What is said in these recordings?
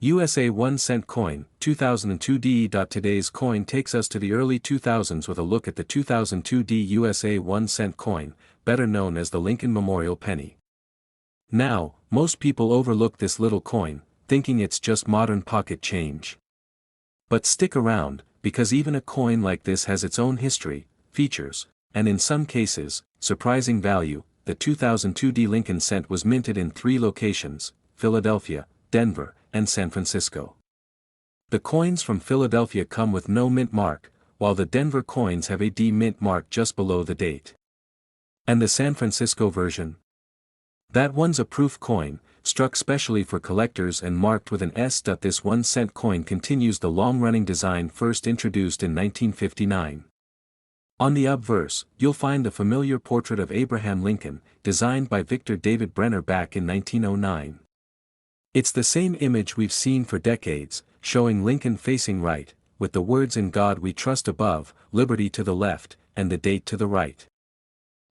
USA 1 cent coin, 2002 DE. Today's coin takes us to the early 2000s with a look at the 2002 D USA 1 cent coin, better known as the Lincoln Memorial Penny. Now, most people overlook this little coin, thinking it's just modern pocket change. But stick around, because even a coin like this has its own history, features, and in some cases, surprising value. The 2002 D Lincoln cent was minted in 3 locations: Philadelphia, Denver, and San Francisco. The coins from Philadelphia come with no mint mark, while the Denver coins have a D mint mark just below the date. And the San Francisco version? That one's a proof coin, struck specially for collectors and marked with an S. This 1 cent coin continues the long-running design first introduced in 1959. On the obverse, you'll find the familiar portrait of Abraham Lincoln, designed by Victor David Brenner back in 1909. It's the same image we've seen for decades, showing Lincoln facing right, with the words "In God We Trust" above, liberty to the left, and the date to the right.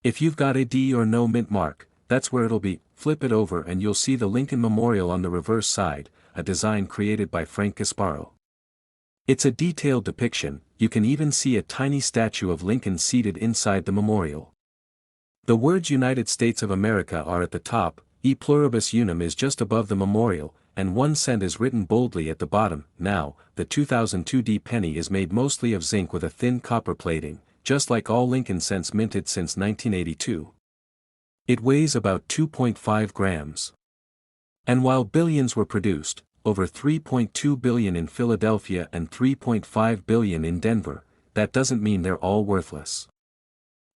If you've got a D or no mint mark, that's where it'll be. Flip it over and you'll see the Lincoln Memorial on the reverse side, a design created by Frank Gasparo. It's a detailed depiction. You can even see a tiny statue of Lincoln seated inside the memorial. The words United States of America are at the top, E pluribus unum is just above the memorial, and 1 cent is written boldly at the bottom. Now, the 2002 D penny is made mostly of zinc with a thin copper plating, just like all Lincoln cents minted since 1982. It weighs about 2.5 grams. And while billions were produced, over 3.2 billion in Philadelphia and 3.5 billion in Denver, that doesn't mean they're all worthless.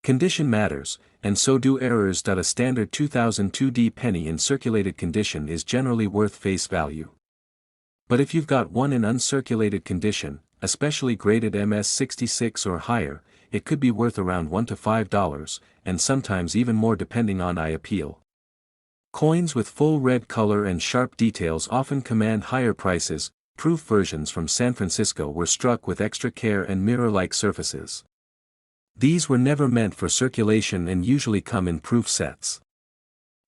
Condition matters, and so do errors. A standard 2002 D penny in circulated condition is generally worth face value. But if you've got one in uncirculated condition, especially graded MS66 or higher, it could be worth around $1 to $5, and sometimes even more depending on eye appeal. Coins with full red color and sharp details often command higher prices. Proof versions from San Francisco were struck with extra care and mirror-like surfaces. These were never meant for circulation and usually come in proof sets.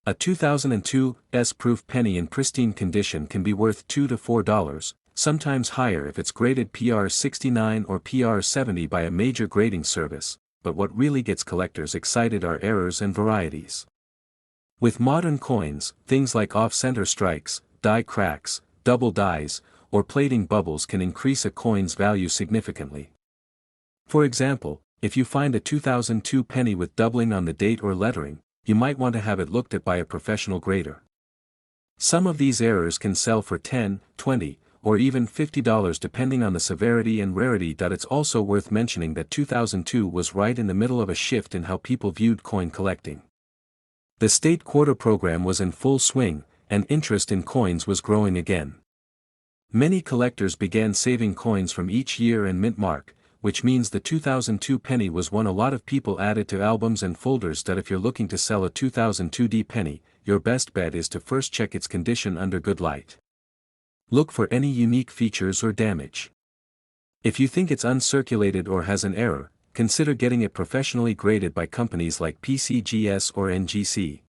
A 2002 S-proof penny in pristine condition can be worth $2 to $4, sometimes higher if it's graded PR69 or PR70 by a major grading service, but what really gets collectors excited are errors and varieties. With modern coins, things like off-center strikes, die cracks, double dies, or plating bubbles can increase a coin's value significantly. For example, if you find a 2002 penny with doubling on the date or lettering, you might want to have it looked at by a professional grader. Some of these errors can sell for $10, $20, or even $50 depending on the severity and rarity. It's also worth mentioning that 2002 was right in the middle of a shift in how people viewed coin collecting. The state quarter program was in full swing, and interest in coins was growing again. Many collectors began saving coins from each year and mint mark, which means the 2002 penny was one a lot of people added to albums and folders. If you're looking to sell a 2002 D penny, your best bet is to first check its condition under good light. Look for any unique features or damage. If you think it's uncirculated or has an error, consider getting it professionally graded by companies like PCGS or NGC.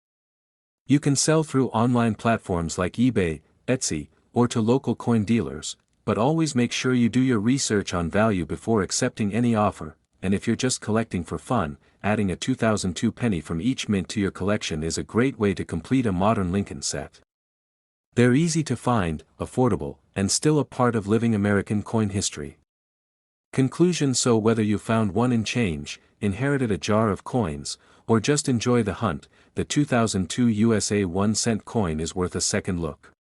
You can sell through online platforms like eBay, Etsy, or to local coin dealers, but always make sure you do your research on value before accepting any offer. And if you're just collecting for fun, adding a 2002 penny from each mint to your collection is a great way to complete a modern Lincoln set. They're easy to find, affordable, and still a part of living American coin history. Conclusion: so whether you found one in change, inherited a jar of coins, or just enjoy the hunt, the 2002 USA 1 cent coin is worth a second look.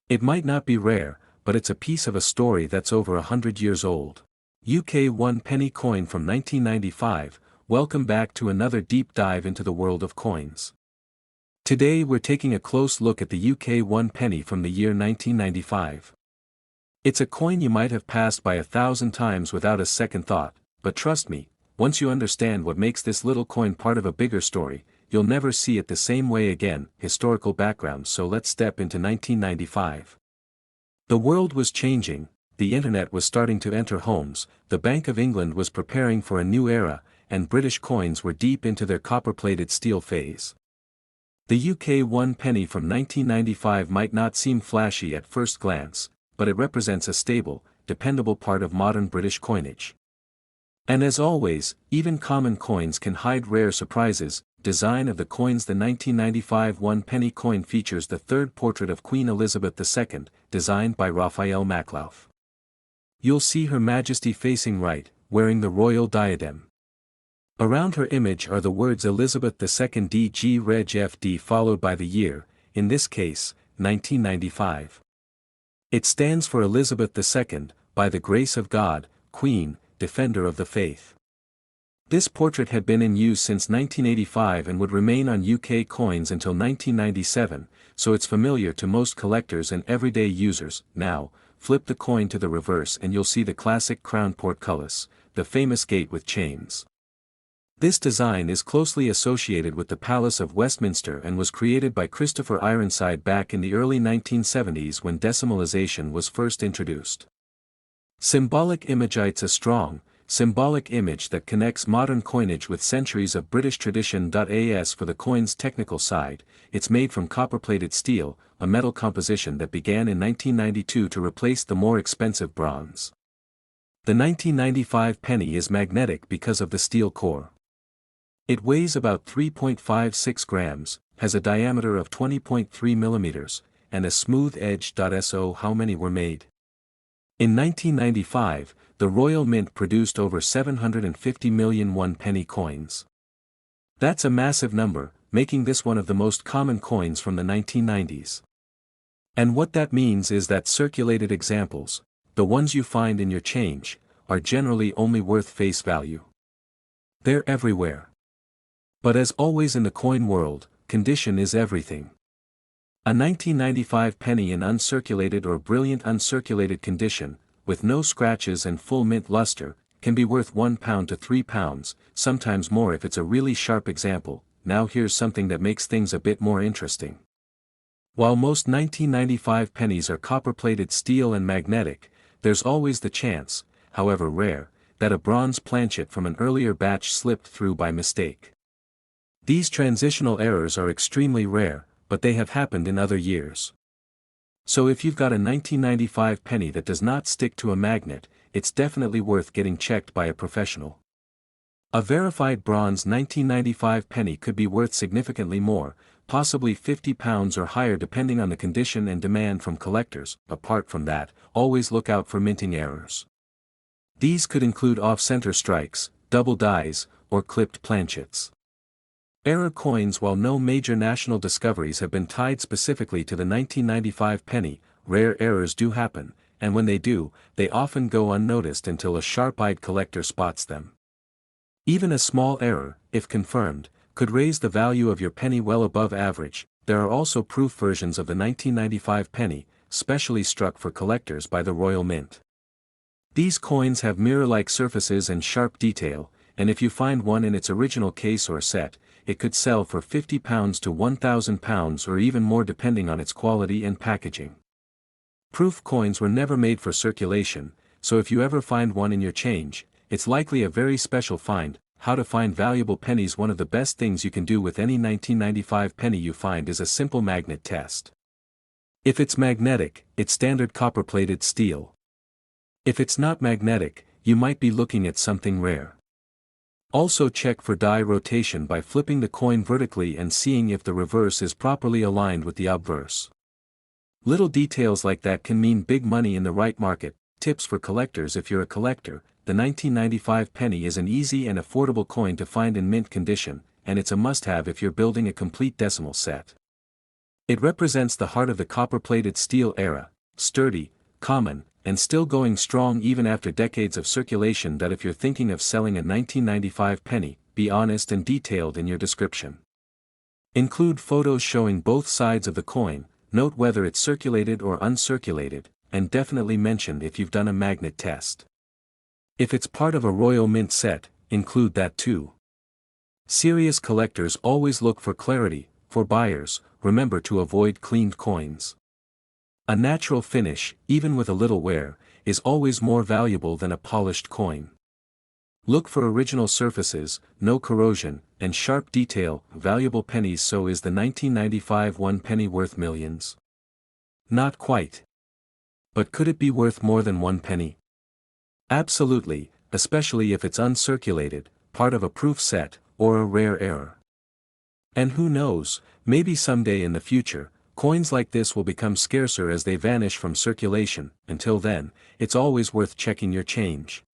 It might not be rare, but it's a piece of a story that's over 100 years old. UK 1 penny coin from 1995. Welcome back to another deep dive into the world of coins. Today we're taking a close look at the UK 1 penny from the year 1995. It's a coin you might have passed by 1,000 times without a second thought, but trust me, once you understand what makes this little coin part of a bigger story, you'll never see it the same way again. Historical background. So let's step into 1995. The world was changing, the internet was starting to enter homes, the Bank of England was preparing for a new era, and British coins were deep into their copper-plated steel phase. The UK 1 penny from 1995 might not seem flashy at first glance, but it represents a stable, dependable part of modern British coinage. And as always, even common coins can hide rare surprises. Design of the coins. The 1995 1 penny coin features the third portrait of Queen Elizabeth II, designed by Raphael Maklauf. You'll see Her Majesty facing right, wearing the royal diadem. Around her image are the words Elizabeth II DG Reg FD followed by the year, in this case, 1995. It stands for Elizabeth II, by the grace of God, Queen, Defender of the Faith. This portrait had been in use since 1985 and would remain on UK coins until 1997, so it's familiar to most collectors and everyday users. Now, flip the coin to the reverse and you'll see the classic crown portcullis, the famous gate with chains. This design is closely associated with the Palace of Westminster and was created by Christopher Ironside back in the early 1970s when decimalization was first introduced. Symbolic image. It's a strong, symbolic image that connects modern coinage with centuries of British tradition. As for the coin's technical side, it's made from copper-plated steel, a metal composition that began in 1992 to replace the more expensive bronze. The 1995 penny is magnetic because of the steel core. It weighs about 3.56 grams, has a diameter of 20.3 millimeters, and a smooth edge. So how many were made? In 1995, the Royal Mint produced over 750 million 1 penny coins. That's a massive number, making this one of the most common coins from the 1990s. And what that means is that circulated examples, the ones you find in your change, are generally only worth face value. They're everywhere. But as always in the coin world, condition is everything. A 1995 penny in uncirculated or brilliant uncirculated condition, with no scratches and full mint luster, can be worth £1 to £3, sometimes more if it's a really sharp example. Now here's something that makes things a bit more interesting. While most 1995 pennies are copper-plated steel and magnetic, there's always the chance, however rare, that a bronze planchet from an earlier batch slipped through by mistake. These transitional errors are extremely rare, but they have happened in other years. So if you've got a 1995 penny that does not stick to a magnet, it's definitely worth getting checked by a professional. A verified bronze 1995 penny could be worth significantly more, possibly £50 or higher depending on the condition and demand from collectors. Apart from that, always look out for minting errors. These could include off-center strikes, double dies, or clipped planchets. Error coins. While no major national discoveries have been tied specifically to the 1995 penny, rare errors do happen, and when they do, they often go unnoticed until a sharp-eyed collector spots them. Even a small error, if confirmed, could raise the value of your penny well above average. There are also proof versions of the 1995 penny, specially struck for collectors by the Royal Mint. These coins have mirror-like surfaces and sharp detail, and if you find one in its original case or set, it could sell for £50 to £1,000 or even more depending on its quality and packaging. Proof coins were never made for circulation, so if you ever find one in your change, it's likely a very special find. How to find valuable pennies. One of the best things you can do with any 1995 penny you find is a simple magnet test. If it's magnetic, it's standard copper-plated steel. If it's not magnetic, you might be looking at something rare. Also check for die rotation by flipping the coin vertically and seeing if the reverse is properly aligned with the obverse. Little details like that can mean big money in the right market. Tips for collectors. If you're a collector, the 1995 penny is an easy and affordable coin to find in mint condition, and it's a must-have if you're building a complete decimal set. It represents the heart of the copper-plated steel era, sturdy, common, and still going strong even after decades of circulation. If you're thinking of selling a 1995 penny, be honest and detailed in your description. Include photos showing both sides of the coin, note whether it's circulated or uncirculated, and definitely mention if you've done a magnet test. If it's part of a Royal Mint set, include that too. Serious collectors always look for clarity. For buyers, remember to avoid cleaned coins. A natural finish, even with a little wear, is always more valuable than a polished coin. Look for original surfaces, no corrosion, and sharp detail. Valuable pennies. So is the 1995 1 penny worth millions? Not quite. But could it be worth more than 1 penny? Absolutely, especially if it's uncirculated, part of a proof set, or a rare error. And who knows, maybe someday in the future, coins like this will become scarcer as they vanish from circulation. Until then, it's always worth checking your change.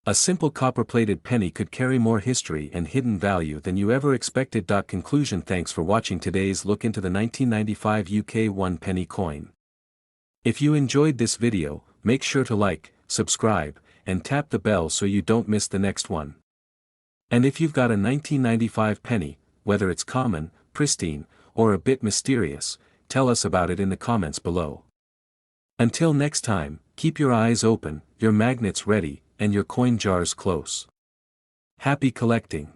A simple copper-plated penny could carry more history and hidden value than you ever expected. Conclusion. Thanks for watching today's look into the 1995 UK 1 penny coin. If you enjoyed this video, make sure to like, subscribe, and tap the bell so you don't miss the next one. And if you've got a 1995 penny, whether it's common, pristine, or a bit mysterious, tell us about it in the comments below. Until next time, keep your eyes open, your magnets ready, and your coin jars close. Happy collecting!